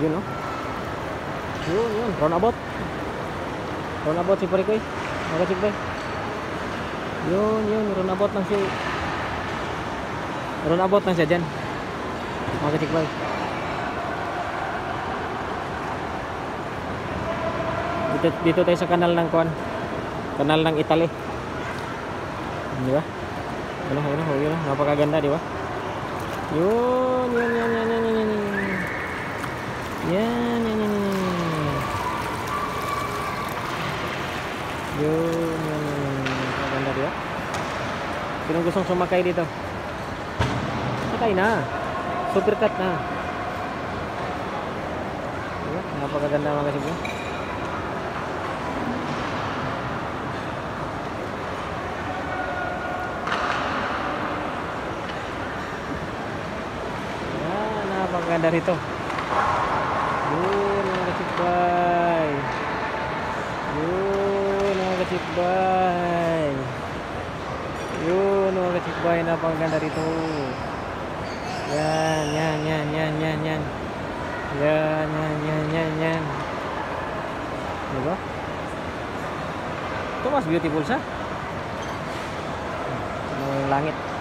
Yun, oh. Yun. Roundabout si Parikoy. Mga kachikbay. Yun. Roundabout lang siya dyan. Mga kachikbay. Dito tayo sa kanal ng Kuan. Kanal ng Italy. Di ba? Yun. Napakaganda, di ba? Yun. Yan. Napakaganda, di ba? Sinong gustong sumakay dito? Sakay na. Supercut na. Diba? Napakaganda mga kachikbay. Napakaganda rito. Yun mga kachikbay. Napakaganda rito. Yan. Diba? Ito mas beautiful siya. Ang langit.